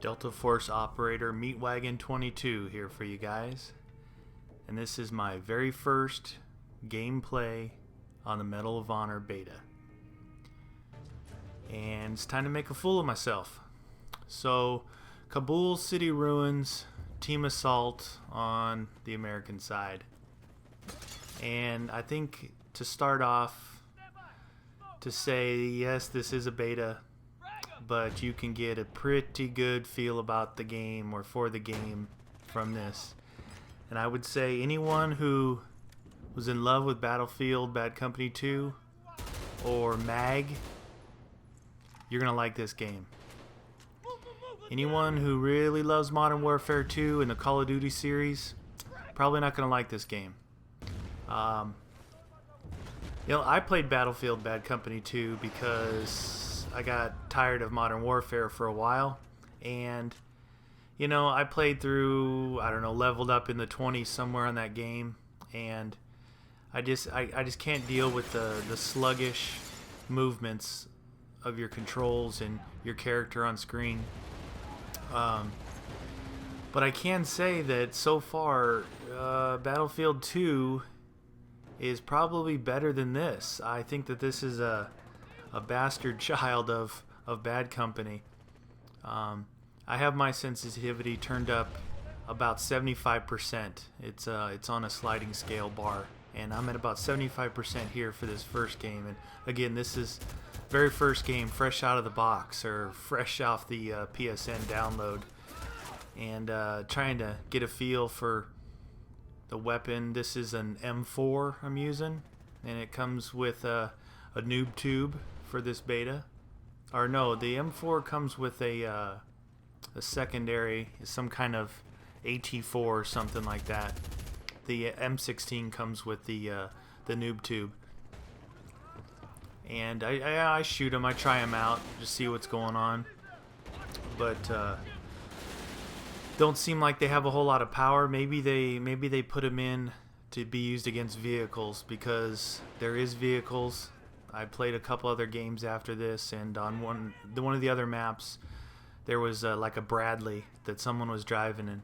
Delta Force Operator Meatwagon 22 here for you guys. And this is my very first gameplay on the Medal of Honor beta. And it's time to make a fool of myself. So, Kabul City Ruins, Team Assault on the American side. And I think to start off, to say yes, this is a beta, but you can get a pretty good feel about the game or for the game from this. And I would say anyone who was in love with Battlefield Bad Company 2 or MAG, you're gonna like this game. Anyone who really loves Modern Warfare 2 and the Call of Duty series, probably not gonna like this game. I played Battlefield Bad Company 2 because I got tired of Modern Warfare for a while, and I played through, leveled up in the 20s somewhere on that game, and I just can't deal with the sluggish movements of your controls and your character on screen. But I can say that so far, Battlefield 2 is probably better than this. I think that this is a bastard child of Bad Company. I have my sensitivity turned up about 75%. It's on a sliding scale bar, and I'm at about 75% here for this first game. And again, this is very first game, fresh out of the box or fresh off the PSN download, and trying to get a feel for the weapon. This is an M4 I'm using, and it comes with a noob tube for this beta. Or no, the M4 comes with a secondary, some kind of AT4 or something like that. The M16 comes with the noob tube. And I shoot them, I try them out, just see what's going on. But don't seem like they have a whole lot of power. Maybe they put them in to be used against vehicles, because there is vehicles. I played a couple other games after this, and on one of the other maps, there was like a Bradley that someone was driving, and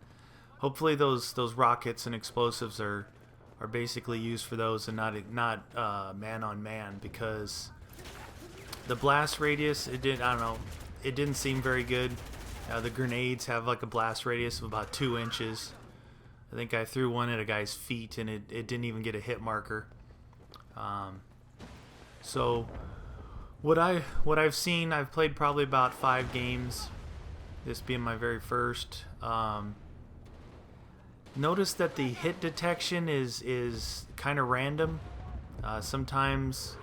hopefully those rockets and explosives are basically used for those and not man on man, because the blast radius, it didn't seem very good. The grenades have like a blast radius of about 2 inches. I think I threw one at a guy's feet and it didn't even get a hit marker. So what I've seen, I've played probably about 5 games, this being my very first. Notice that the hit detection is kind of random. Sometimes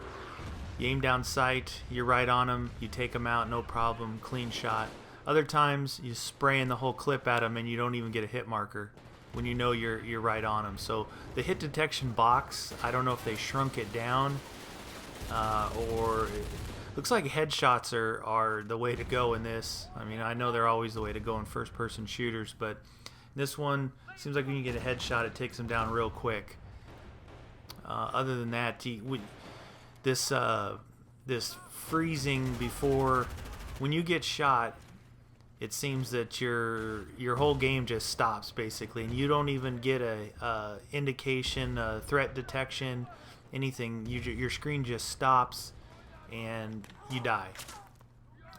you aim down sight, you're right on them, you take them out, no problem, clean shot. Other times you spraying the whole clip at them and you don't even get a hit marker when you know you're right on them. So the hit detection box, I don't know if they shrunk it down, or it looks like headshots are the way to go in this. I mean, I know they're always the way to go in first-person shooters, but this one seems like when you get a headshot, it takes them down real quick. Other than that, this freezing before, when you get shot, it seems that your whole game just stops basically, and you don't even get a indication, a threat detection, anything. Your screen just stops and you die.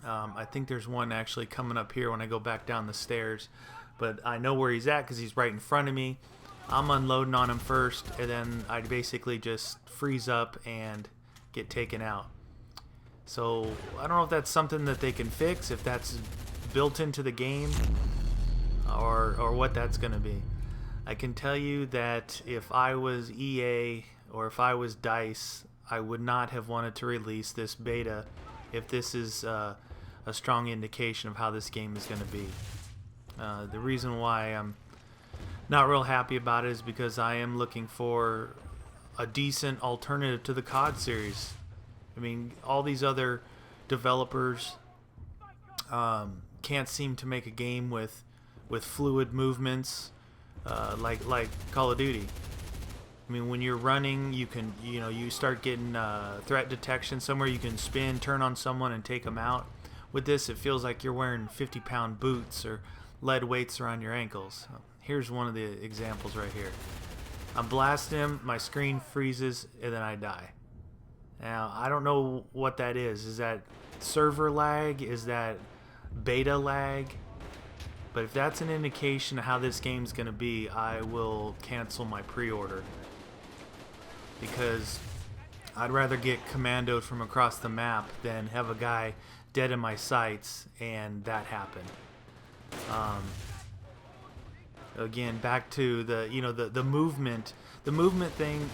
I think there's one actually coming up here when I go back down the stairs, but I know where he's at because he's right in front of me. I'm unloading on him first, and then I basically just freeze up and get taken out. So I don't know if that's something that they can fix, if that's built into the game, or what that's going to be. I can tell you that if I was EA or if I was DICE, I would not have wanted to release this beta if this is a strong indication of how this game is going to be. The reason why I'm not real happy about it is because I am looking for a decent alternative to the COD series. I mean, all these other developers can't seem to make a game with fluid movements like Call of Duty. I mean, when you're running, you start getting threat detection somewhere. You can spin, turn on someone, and take them out. with this, it feels like you're wearing 50-pound boots or lead weights around your ankles. Here's one of the examples right here. I'm blasting him, my screen freezes, and then I die. Now, I don't know what that is. Is that server lag? Is that beta lag? But if that's an indication of how this game's going to be, I will cancel my pre-order. Because I'd rather get commandoed from across the map than have a guy dead in my sights and that happen. Again, back to the movement. The movement thing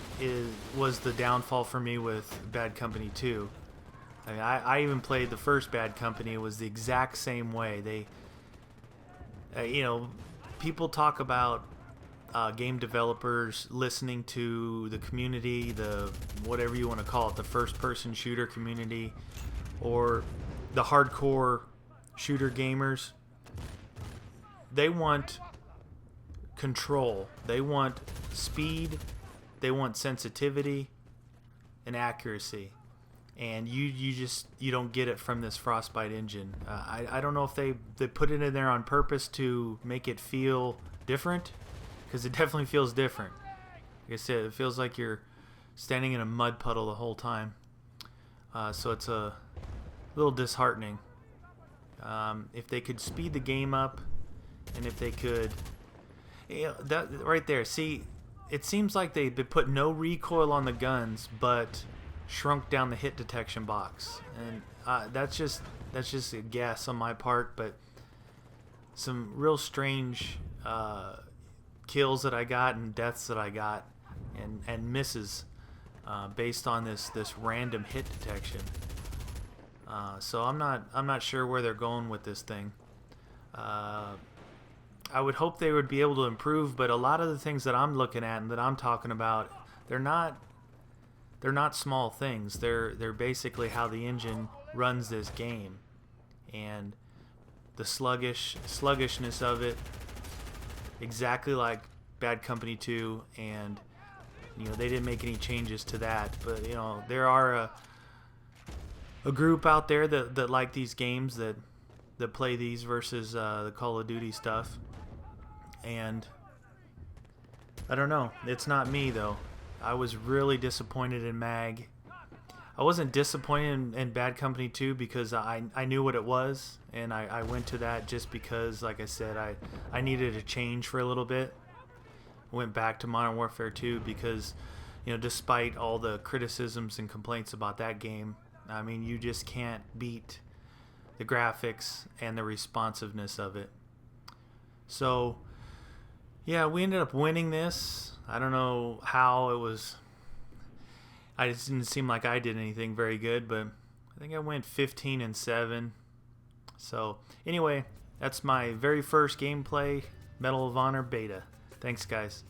was the downfall for me with Bad Company 2. I mean, I even played the first Bad Company. It was the exact same way. People talk about game developers listening to the community, the whatever you want to call it, the first-person shooter community, or the hardcore shooter gamers. They want control. They want speed. They want sensitivity and accuracy. And you don't get it from this Frostbite engine. I don't know if they put it in there on purpose to make it feel different, because it definitely feels different. Like I said, it feels like you're standing in a mud puddle the whole time. So it's a little disheartening. If they could speed the game up, and if they could, that right there. See, it seems like they put no recoil on the guns, but shrunk down the hit detection box, and that's just a guess on my part, but some real strange kills that I got and deaths that I got and misses based on this random hit detection. So I'm not sure where they're going with this thing. I would hope they would be able to improve, but a lot of the things that I'm looking at and that I'm talking about, they're not small things. They're basically how the engine runs this game, and the sluggishness of it, exactly like Bad Company 2, and they didn't make any changes to that. But there are a group out there that like these games, that play these versus the Call of Duty stuff, and I don't know. It's not me though. I was really disappointed in MAG. I wasn't disappointed in Bad Company 2 because I knew what it was, and I went to that just because, like I said, I needed a change for a little bit. I went back to Modern Warfare 2 because, despite all the criticisms and complaints about that game, I mean, you just can't beat the graphics and the responsiveness of it. So, yeah, we ended up winning this. I don't know how it was. It just didn't seem like I did anything very good, but I think I went 15-7. So anyway, that's my very first gameplay Medal of Honor beta. Thanks, guys.